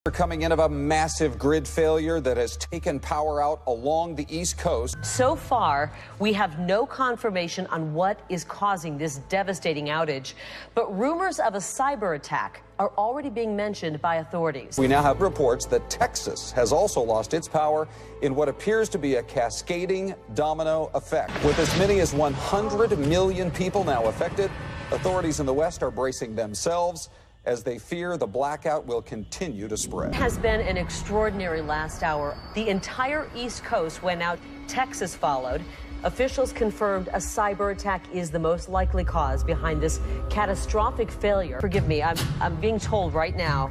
Coming in of a massive grid failure that has taken power out along the East Coast. So far, we have no confirmation on what is causing this devastating outage, but rumors of a cyber attack are already being mentioned by authorities. We now have reports that Texas has also lost its power in what appears to be a cascading domino effect. With as many as 100 million people now affected, authorities in the West are bracing themselves as they fear the blackout will continue to spread. It has been an extraordinary last hour. The entire East Coast went out. Texas followed. Officials confirmed a cyber attack is the most likely cause behind this catastrophic failure. Forgive me, I'm being told right now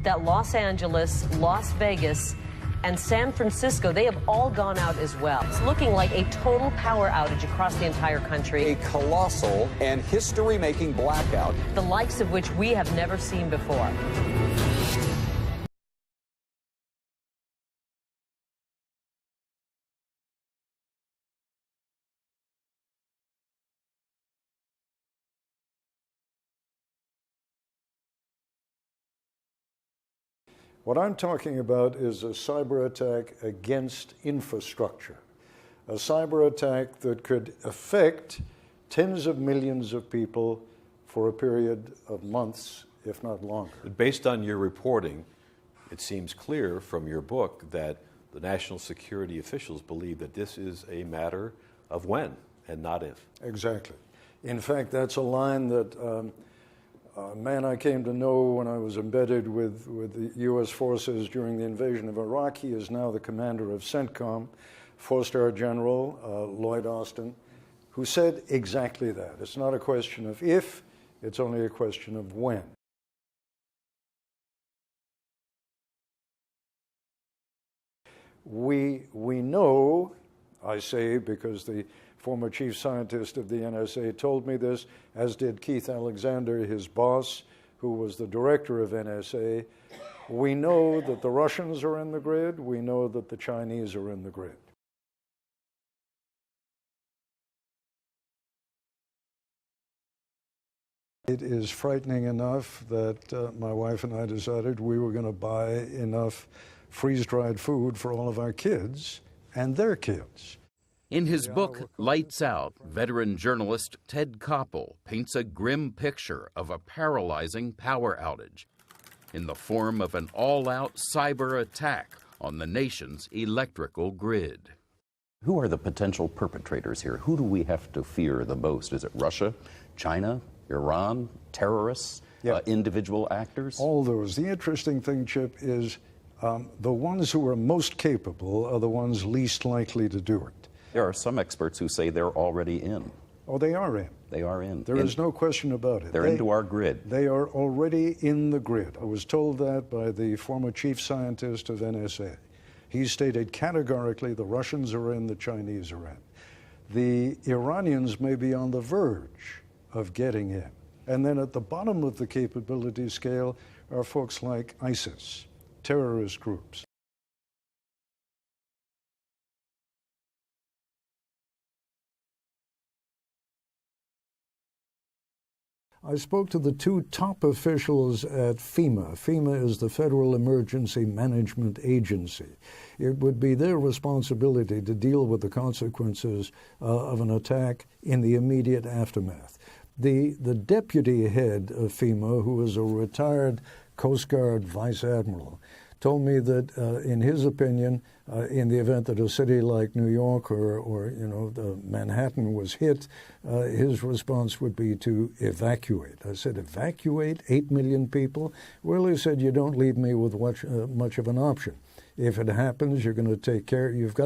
that Los Angeles, Las Vegas, and San Francisco, they have all gone out as well. It's looking like a total power outage across the entire country. A colossal and history-making blackout, the likes of which we have never seen before. What I'm talking about is a cyber attack against infrastructure, a cyber attack that could affect tens of millions of people for a period of months, if not longer. Based on your reporting, it seems clear from your book that the national security officials believe that this is a matter of when and not if. Exactly. In fact, that's a line that a man I came to know when I was embedded with the U.S. forces during the invasion of Iraq. He is now the commander of CENTCOM, four-star general Lloyd Austin, who said exactly that. It's not a question of if, it's only a question of when. We know, I say because the former chief scientist of the NSA told me this, as did Keith Alexander, his boss, who was the director of NSA. We know that the Russians are in the grid. We know that the Chinese are in the grid. It is frightening enough that my wife and I decided we were going to buy enough freeze-dried food for all of our kids and their kids. In his book, Lights Out, veteran journalist Ted Koppel paints a grim picture of a paralyzing power outage in the form of an all-out cyber attack on the nation's electrical grid. Who are the potential perpetrators here? Who do we have to fear the most? Is it Russia, China, Iran, terrorists, individual actors? All those. The interesting thing, Chip, is the ones who are most capable are the ones least likely to do it. There are some experts who say they're already in. Oh, they are in. They are in. There is no question about it. They're into our grid. They are already in the grid. I was told that by the former chief scientist of NSA. He stated categorically the Russians are in, the Chinese are in. The Iranians may be on the verge of getting in. And then at the bottom of the capability scale are folks like ISIS, terrorist groups. I spoke to the two top officials at FEMA. FEMA is the Federal Emergency Management Agency. It would be their responsibility to deal with the consequences of an attack in the immediate aftermath. The deputy head of FEMA, who is a retired Coast Guard vice admiral, told me that, in his opinion, in the event that a city like New York or Manhattan was hit, his response would be to evacuate. I said, evacuate 8 million people? Well, he said, you don't leave me with much of an option. If it happens, you've got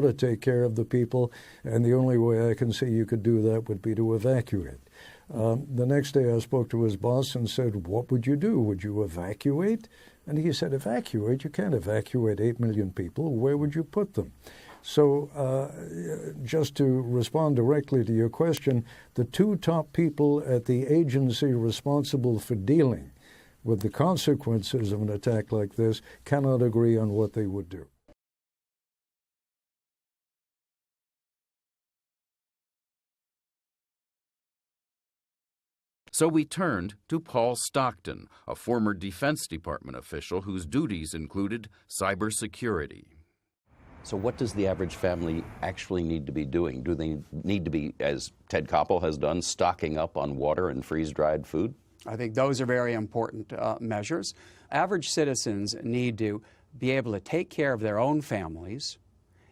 to take care of the people, and the only way I can see you could do that would be to evacuate. The next day I spoke to his boss and said, what would you do? Would you evacuate? And he said, evacuate? You can't evacuate 8 million people. Where would you put them? So just to respond directly to your question, the two top people at the agency responsible for dealing with the consequences of an attack like this cannot agree on what they would do. So we turned to Paul Stockton, a former Defense Department official whose duties included cybersecurity. So what does the average family actually need to be doing? Do they need to be, as Ted Koppel has done, stocking up on water and freeze-dried food? I think those are very important measures. Average citizens need to be able to take care of their own families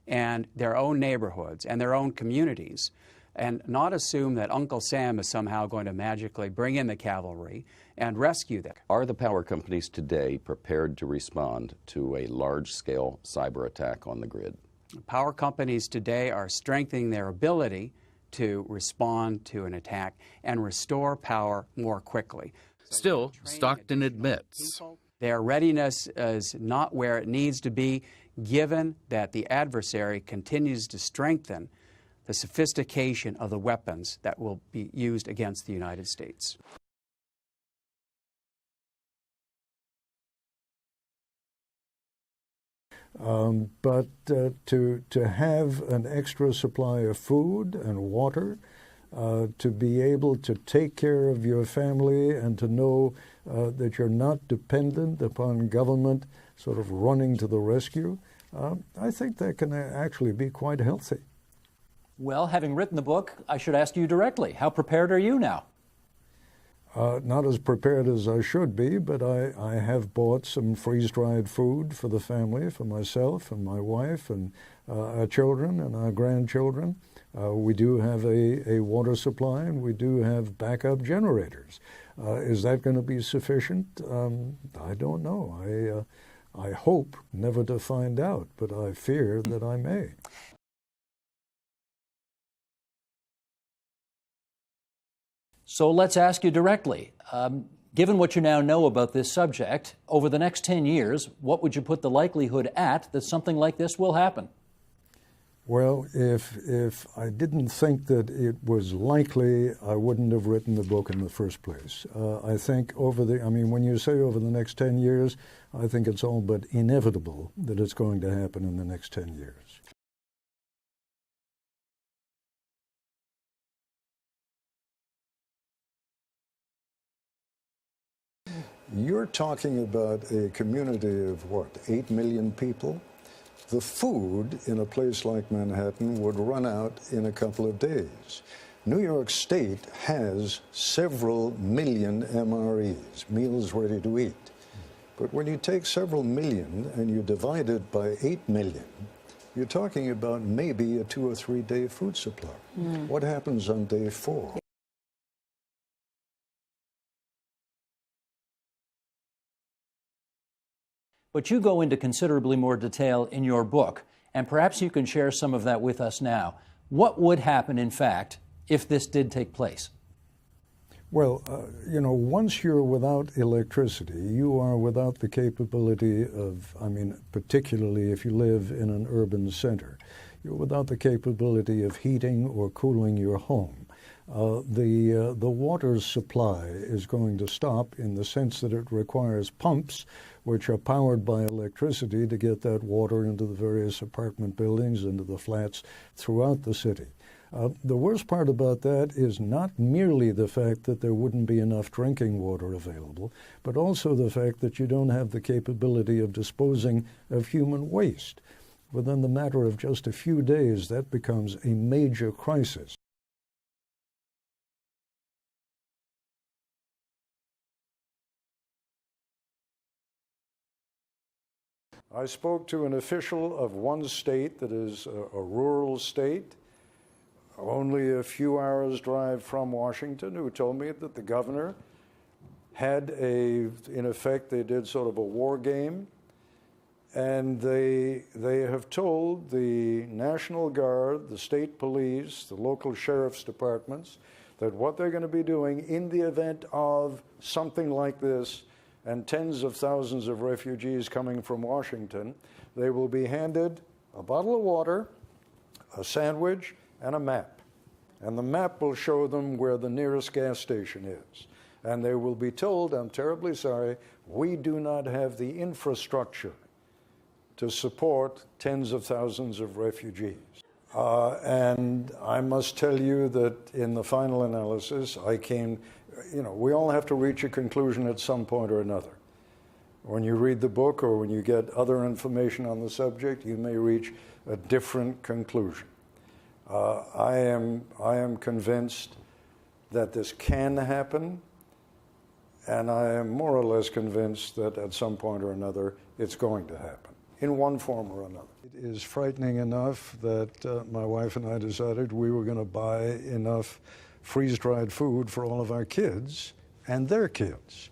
and their own neighborhoods and their own communities, and not assume that Uncle Sam is somehow going to magically bring in the cavalry and rescue them. Are the power companies today prepared to respond to a large-scale cyber attack on the grid? Power companies today are strengthening their ability to respond to an attack and restore power more quickly. Still, Stockton admits their readiness is not where it needs to be, given that the adversary continues to strengthen the sophistication of the weapons that will be used against the United States. But to have an extra supply of food and water, to be able to take care of your family and to know that you're not dependent upon government sort of running to the rescue, I think that can actually be quite healthy. Well, having written the book, I should ask you directly, how prepared are you now? Not as prepared as I should be, but I have bought some freeze-dried food for the family, for myself and my wife and our children and our grandchildren. We do have a water supply, and we do have backup generators. Is that going to be sufficient? I don't know. I hope never to find out, but I fear that I may. So let's ask you directly. Given what you now know about this subject, over the next 10 years, what would you put the likelihood at that something like this will happen? Well, if I didn't think that it was likely, I wouldn't have written the book in the first place. I think when you say over the next 10 years, I think it's all but inevitable that it's going to happen in the next 10 years. You're talking about a community of, 8 million people? The food in a place like Manhattan would run out in a couple of days. New York State has several million MREs, meals ready to eat. But when you take several million and you divide it by 8 million, you're talking about maybe a 2 or 3 day food supply. What happens on day 4? But you go into considerably more detail in your book, and perhaps you can share some of that with us now. What would happen, in fact, if this did take place? Well, once you're without electricity, you are without the capability of, particularly if you live in an urban center, you're without the capability of heating or cooling your home. The water supply is going to stop in the sense that it requires pumps which are powered by electricity to get that water into the various apartment buildings, into the flats throughout the city. The worst part about that is not merely the fact that there wouldn't be enough drinking water available, but also the fact that you don't have the capability of disposing of human waste. Within the matter of just a few days, that becomes a major crisis. I spoke to an official of one state that is a rural state, only a few hours' drive from Washington, who told me that the governor had in effect, they did sort of a war game, and they have told the National Guard, the state police, the local sheriff's departments, that what they're going to be doing in the event of something like this, and tens of thousands of refugees coming from Washington, they will be handed a bottle of water, a sandwich, and a map. And the map will show them where the nearest gas station is. And they will be told, I'm terribly sorry, we do not have the infrastructure to support tens of thousands of refugees. And I must tell you that in the final analysis, I came you know, we all have to reach a conclusion at some point or another. When you read the book or when you get other information on the subject, you may reach a different conclusion. I am convinced that this can happen, and I am more or less convinced that at some point or another it's going to happen, in one form or another. It is frightening enough that my wife and I decided we were going to buy enough freeze-dried food for all of our kids and their kids.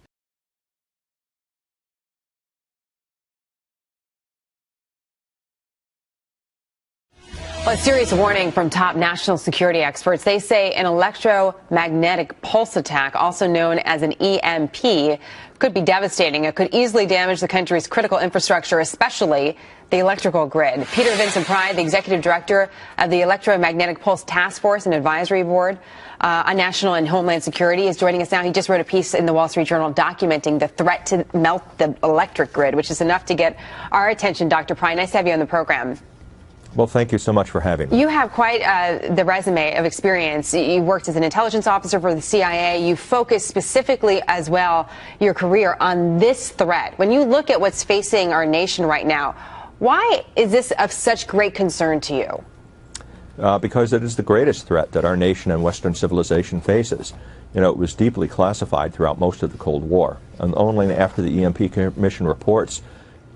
Well, a serious warning from top national security experts. They say an electromagnetic pulse attack, also known as an EMP, could be devastating. It could easily damage the country's critical infrastructure, especially the electrical grid. Peter Vincent Pride, the executive director of the Electro-Magnetic Pulse Task Force and Advisory Board on National and Homeland Security, is joining us now. He just wrote a piece in the Wall Street Journal documenting the threat to melt the electric grid, which is enough to get our attention. Dr. Pride, nice to have you on the program. Well, thank you so much for having me. You have quite the resume of experience. You worked as an intelligence officer for the CIA. You focused specifically as well your career on this threat. When you look at what's facing our nation right now, why is this of such great concern to you? Because it is the greatest threat that our nation and Western civilization faces. You know, it was deeply classified throughout most of the Cold War, and only after the EMP Commission reports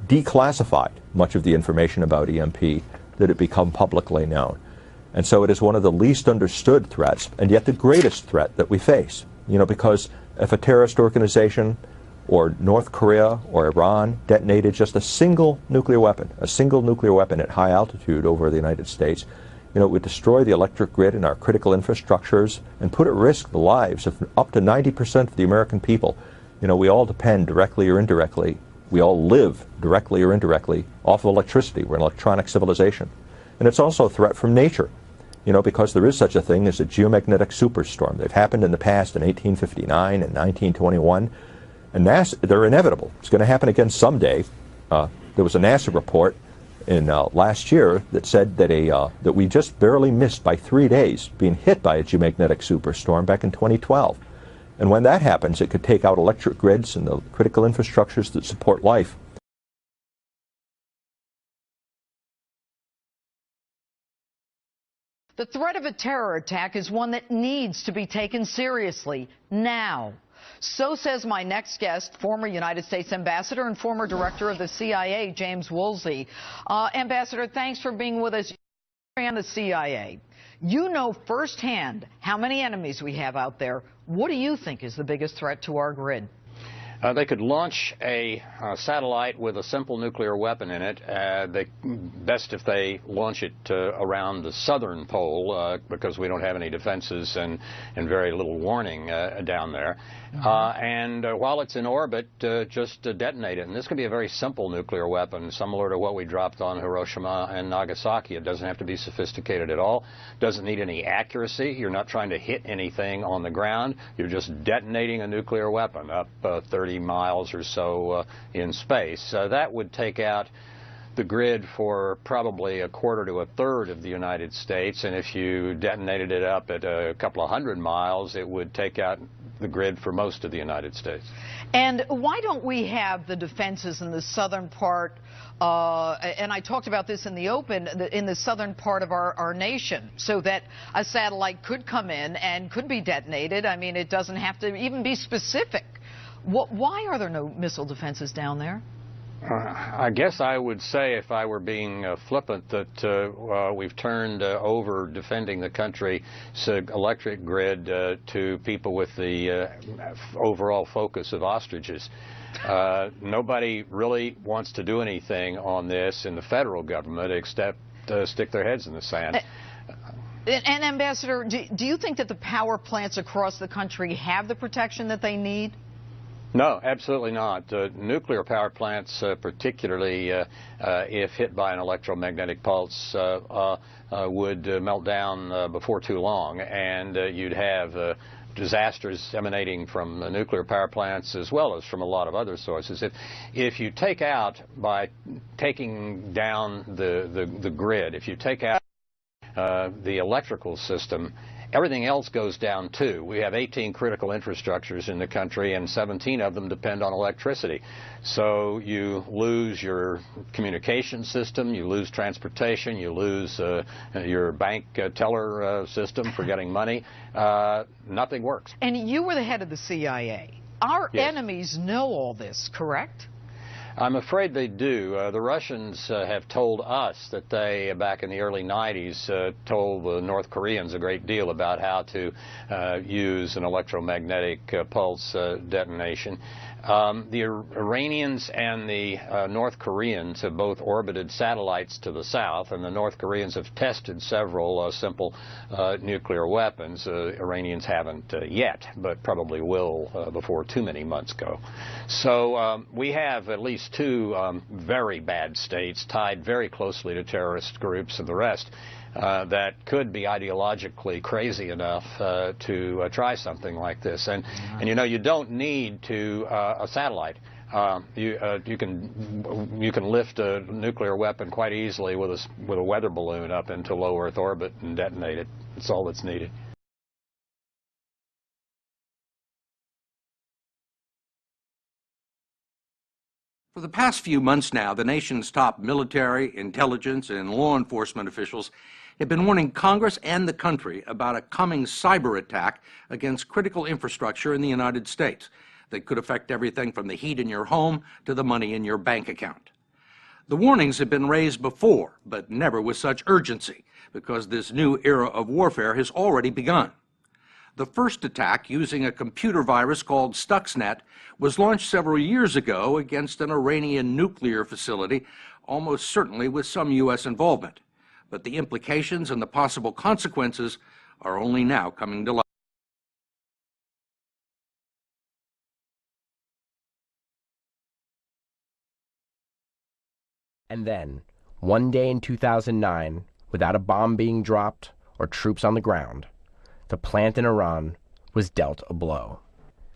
declassified much of the information about EMP did it become publicly known. And so it is one of the least understood threats, and yet the greatest threat that we face. You know, because if a terrorist organization or North Korea or Iran detonated just a single nuclear weapon at high altitude over the United States, you know, it would destroy the electric grid and our critical infrastructures and put at risk the lives of up to 90% of the American people. You know, we all depend directly or indirectly. We all live directly or indirectly off of electricity. We're an electronic civilization. And it's also a threat from nature, you know, because there is such a thing as a geomagnetic superstorm. They've happened in the past in 1859 and 1921, and they're inevitable. It's going to happen again someday. There was a NASA report in last year that said that that we just barely missed by 3 days being hit by a geomagnetic superstorm back in 2012. And when that happens, it could take out electric grids and the critical infrastructures that support life. The threat of a terror attack is one that needs to be taken seriously now. So says my next guest, former United States Ambassador and former Director of the CIA, James Woolsey. Ambassador, thanks for being with us. And the CIA. You know firsthand how many enemies we have out there. What do you think is the biggest threat to our grid? They could launch a satellite with a simple nuclear weapon in it. Best if they launch it around the southern pole because we don't have any defenses and very little warning down there. And while it's in orbit, just detonate it. And this could be a very simple nuclear weapon, similar to what we dropped on Hiroshima and Nagasaki. It doesn't have to be sophisticated at all. Doesn't need any accuracy. You're not trying to hit anything on the ground. You're just detonating a nuclear weapon up 30 miles or so in space. That would take out the grid for probably a quarter to a third of the United States, and if you detonated it up at a couple of hundred miles, it would take out the grid for most of the United States. And why don't we have the defenses in the southern part, and I talked about this in the open, in the southern part of our nation, so that a satellite could come in and could be detonated. I mean, it doesn't have to even be specific. Why are there no missile defenses down there? I guess I would say, if I were being flippant, that we've turned over defending the country's electric grid to people with the overall focus of ostriches. Nobody really wants to do anything on this in the federal government except stick their heads in the sand. And Ambassador, do you think that the power plants across the country have the protection that they need? No, absolutely not. Nuclear power plants, particularly if hit by an electromagnetic pulse, would melt down before too long, and you'd have disasters emanating from the nuclear power plants as well as from a lot of other sources. If you take out, by taking down the grid, if you take out the electrical system everything else goes down too. We have 18 critical infrastructures in the country, and 17 of them depend on electricity. So you lose your communication system, you lose transportation, you lose your bank teller system for getting money. Nothing works. And you were the head of the CIA. Our enemies know all this, correct? I'm afraid they do. The Russians have told us that they, back in the early 90s, told the North Koreans a great deal about how to use an electromagnetic pulse detonation. The Iranians and the North Koreans have both orbited satellites to the south, and the North Koreans have tested several simple nuclear weapons. Iranians haven't yet, but probably will before too many months go. So we have at least two very bad states tied very closely to terrorist groups and the rest that could be ideologically crazy enough to try something like this. And you know, you don't need a satellite. You can lift a nuclear weapon quite easily with a weather balloon up into low Earth orbit and detonate it. That's all that's needed. For the past few months now, the nation's top military, intelligence, and law enforcement officials have been warning Congress and the country about a coming cyber attack against critical infrastructure in the United States that could affect everything from the heat in your home to the money in your bank account. The warnings have been raised before, but never with such urgency, because this new era of warfare has already begun. The first attack, using a computer virus called Stuxnet, was launched several years ago against an Iranian nuclear facility, almost certainly with some U.S. involvement. But the implications and the possible consequences are only now coming to light. And then, one day in 2009, without a bomb being dropped or troops on the ground, the plant in Iran was dealt a blow.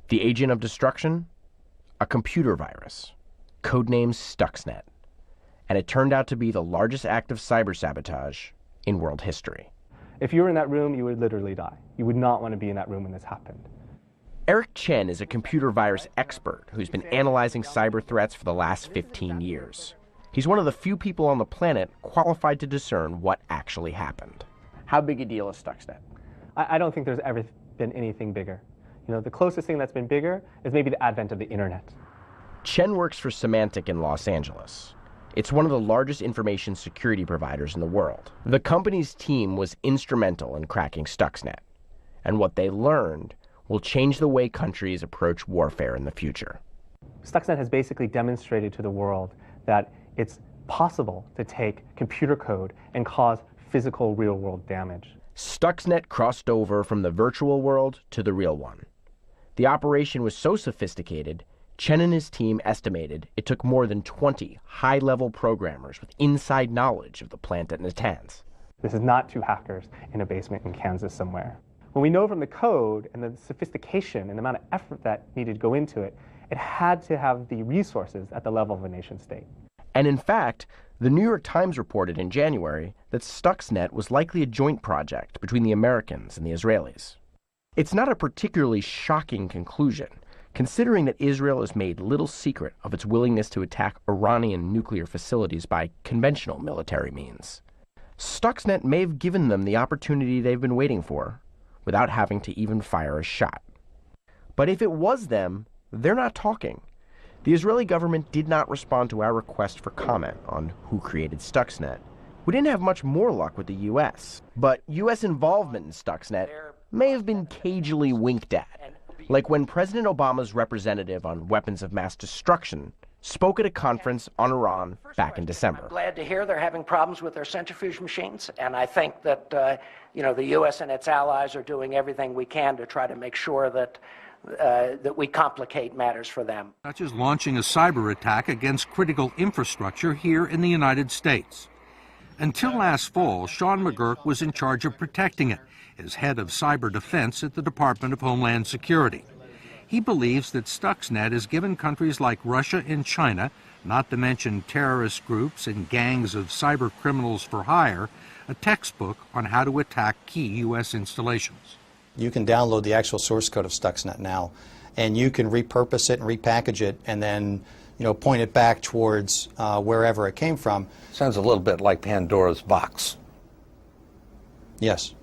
The agent of destruction? A computer virus, codenamed Stuxnet. And it turned out to be the largest act of cyber sabotage in world history. If you were in that room, you would literally die. You would not want to be in that room when this happened. Eric Chen is a computer virus expert who's been analyzing cyber threats for the last 15 years. He's one of the few people on the planet qualified to discern what actually happened. How big a deal is Stuxnet? I don't think there's ever been anything bigger. You know, the closest thing that's been bigger is maybe the advent of the internet. Chen works for Symantec in Los Angeles. It's one of the largest information security providers in the world. The company's team was instrumental in cracking Stuxnet, and what they learned will change the way countries approach warfare in the future. Stuxnet has basically demonstrated to the world that it's possible to take computer code and cause physical real-world damage. Stuxnet crossed over from the virtual world to the real one. The operation was so sophisticated, Chen and his team estimated it took more than 20 high-level programmers with inside knowledge of the plant at Natanz. This is not two hackers in a basement in Kansas somewhere. When we know from the code and the sophistication and the amount of effort that needed to go into it, it had to have the resources at the level of a nation state. And in fact, the New York Times reported in January that Stuxnet was likely a joint project between the Americans and the Israelis. It's not a particularly shocking conclusion, considering that Israel has made little secret of its willingness to attack Iranian nuclear facilities by conventional military means. Stuxnet may have given them the opportunity they've been waiting for, without having to even fire a shot. But if it was them, they're not talking. The Israeli government did not respond to our request for comment on who created Stuxnet. We didn't have much more luck with the U.S., but U.S. involvement in Stuxnet may have been cagily winked at, like when President Obama's representative on weapons of mass destruction spoke at a conference on Iran back in December. I'm glad to hear they're having problems with their centrifuge machines, and I think that the U.S. and its allies are doing everything we can to try to make sure that we complicate matters for them. Such as launching a cyber attack against critical infrastructure here in the United States. Until last fall, Sean McGurk was in charge of protecting it as head of cyber defense at the Department of Homeland Security. He believes that Stuxnet has given countries like Russia and China not to mention terrorist groups and gangs of cyber criminals for hire, a textbook on how to attack key U.S. installations. You can download the actual source code of Stuxnet now, and you can repurpose it and repackage it and then point it back towards wherever it came from. Sounds a little bit like Pandora's box. Yes.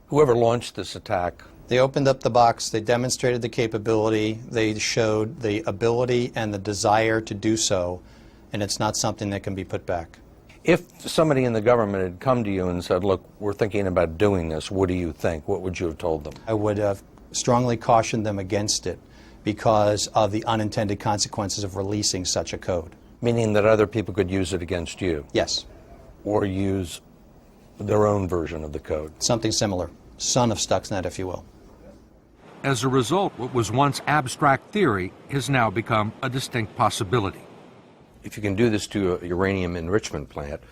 Whoever launched this attack, they opened up the box, they demonstrated the capability, they showed the ability and the desire to do so, and it's not something that can be put back. if somebody in the government had come to you and said, look, we're thinking about doing this, what do you think? What would you have told them? I would have strongly cautioned them against it because of the unintended consequences of releasing such a code. Meaning that other people could use it against you? Yes. Or use their own version of the code? Something similar. Son of Stuxnet, if you will. As a result, what was once abstract theory has now become a distinct possibility. If you can do this to a uranium enrichment plant,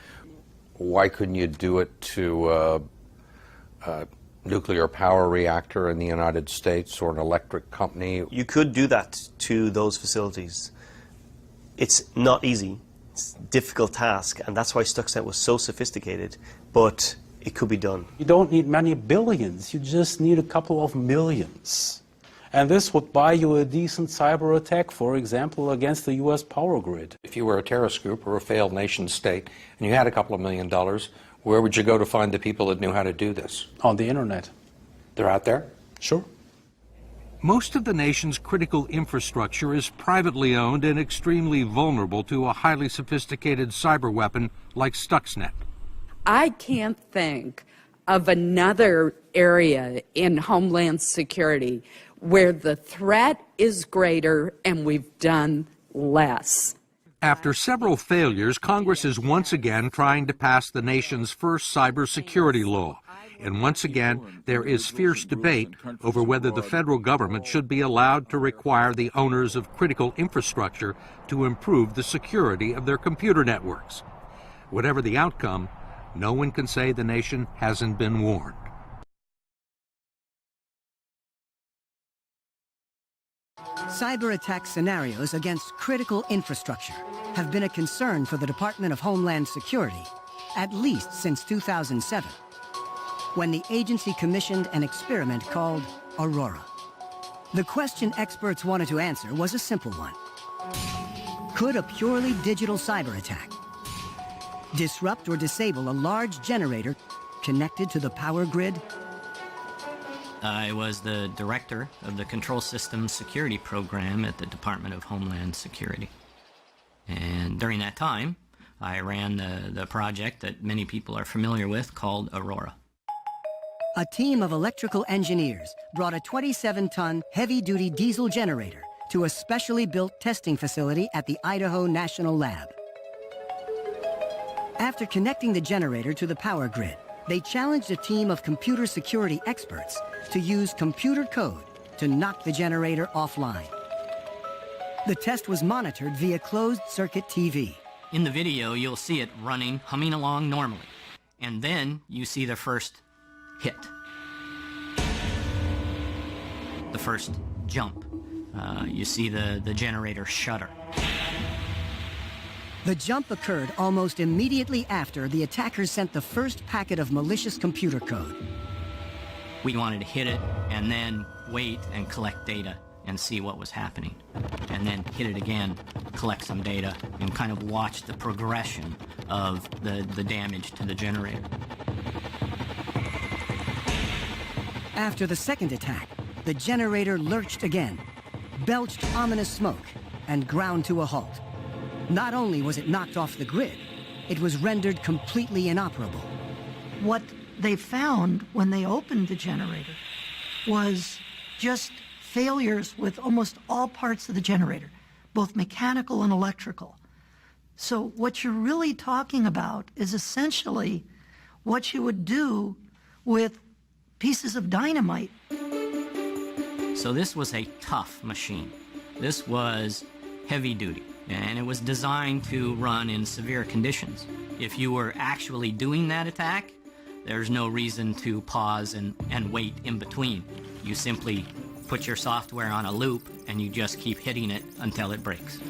why couldn't you do it to a nuclear power reactor in the United States or an electric company? You could do that to those facilities. It's not easy. It's a difficult task, and that's why Stuxnet was so sophisticated, but it could be done. You don't need many billions, you just need a couple of millions. And this would buy you a decent cyber attack, for example, against the US power grid. If you were a terrorist group or a failed nation state and you had a couple of $1 million, where would you go to find the people that knew how to do this? On the internet. They're out there? Sure. Most of the nation's critical infrastructure is privately owned and extremely vulnerable to a highly sophisticated cyber weapon like Stuxnet. I can't think of another area in Homeland Security where the threat is greater and we've done less. After several failures, Congress is once again trying to pass the nation's first cybersecurity law. And once again, there is fierce debate over whether the federal government should be allowed to require the owners of critical infrastructure to improve the security of their computer networks. Whatever the outcome, no one can say the nation hasn't been warned. Cyber attack scenarios against critical infrastructure have been a concern for the Department of Homeland Security, at least since 2007, when the agency commissioned an experiment called Aurora. The question experts wanted to answer was a simple one. Could a purely digital cyber attack disrupt or disable a large generator connected to the power grid? I was the director of the Control Systems Security Program at the Department of Homeland Security. And during that time, I ran the project that many people are familiar with called Aurora. A team of electrical engineers brought a 27-ton heavy-duty diesel generator to a specially built testing facility at the Idaho National Lab. After connecting the generator to the power grid, they challenged a team of computer security experts to use computer code to knock the generator offline. The test was monitored via closed-circuit TV. In the video, you'll see it running, humming along normally. And then you see the first hit. The first jump. You see the generator shudder. The jump occurred almost immediately after the attackers sent the first packet of malicious computer code. We wanted to hit it and then wait and collect data and see what was happening. And then hit it again, collect some data, and kind of watch the progression of the damage to the generator. After the second attack, the generator lurched again, belched ominous smoke, and ground to a halt. Not only was it knocked off the grid, it was rendered completely inoperable. What they found when they opened the generator was just failures with almost all parts of the generator, both mechanical and electrical. So what you're really talking about is essentially what you would do with pieces of dynamite. So this was a tough machine. This was heavy duty. And it was designed to run in severe conditions. If you were actually doing that attack, there's no reason to pause and wait in between. You simply put your software on a loop and you just keep hitting it until it breaks.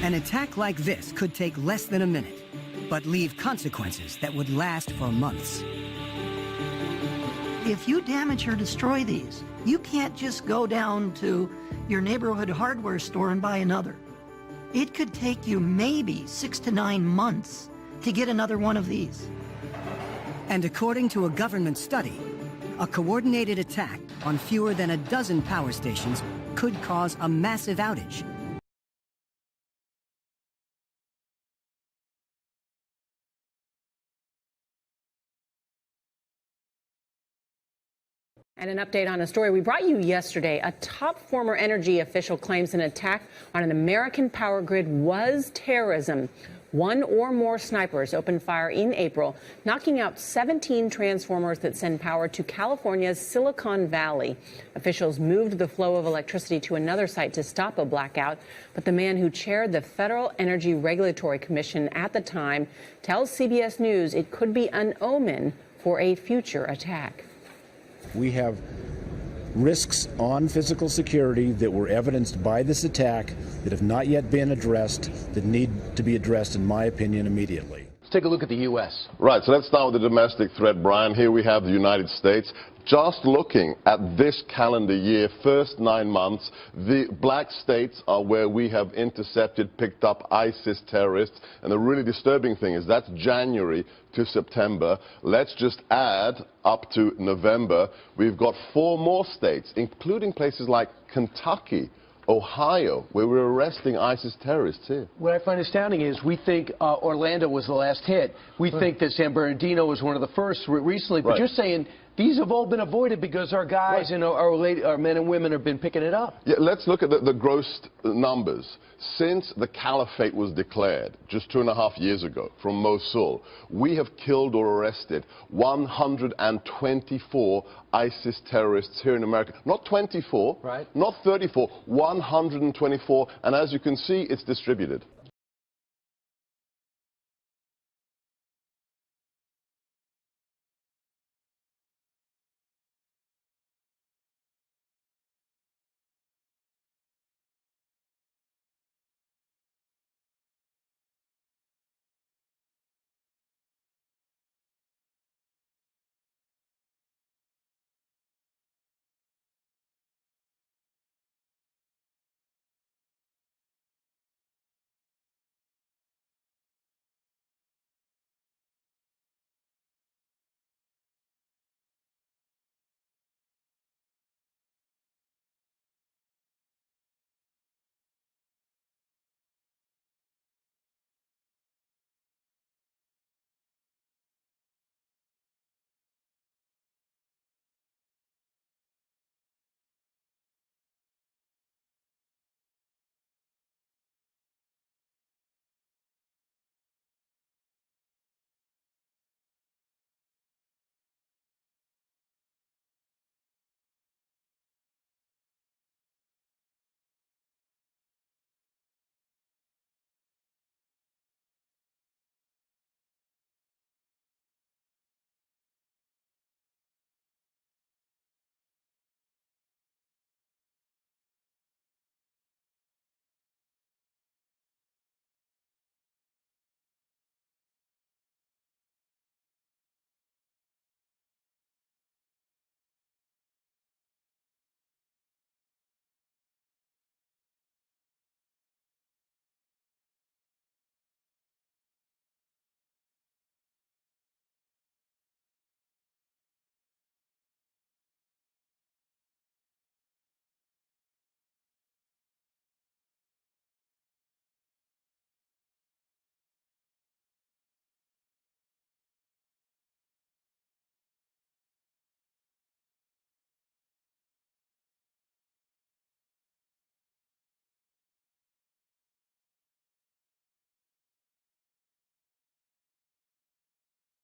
An attack like this could take less than a minute, but leave consequences that would last for months. If you damage or destroy these, you can't just go down to your neighborhood hardware store and buy another. It could take you maybe 6 to 9 months to get another one of these. And according to a government study, a coordinated attack on fewer than a dozen power stations could cause a massive outage. And an update on a story we brought you yesterday. A top former energy official claims an attack on an American power grid was terrorism. One or more snipers opened fire in April, knocking out 17 transformers that send power to California's Silicon Valley. Officials moved the flow of electricity to another site to stop a blackout, but the man who chaired the Federal Energy Regulatory Commission at the time tells CBS News it could be an omen for a future attack. We have risks on physical security that were evidenced by this attack that have not yet been addressed, that need to be addressed, in my opinion, immediately. Let's take a look at the U.S. Right, so let's start with the domestic threat, Brian. Here we have the United States. Just looking at this calendar year, first 9 months, the black states are where we have intercepted, picked up ISIS terrorists. And the really disturbing thing is that's January to September. Let's just add up to November. We've got 4 more states, including places like Kentucky, Ohio, where we're arresting ISIS terrorists here. What I find astounding is we think Orlando was the last hit. We think that San Bernardino was one of the first recently. But you're saying these have all been avoided because our guys and our men and women have been picking it up. Yeah, let's look at the gross numbers. Since the caliphate was declared just 2.5 years ago from Mosul, we have killed or arrested 124 ISIS terrorists here in America. Not 24, not 34, 124. And as you can see, it's distributed.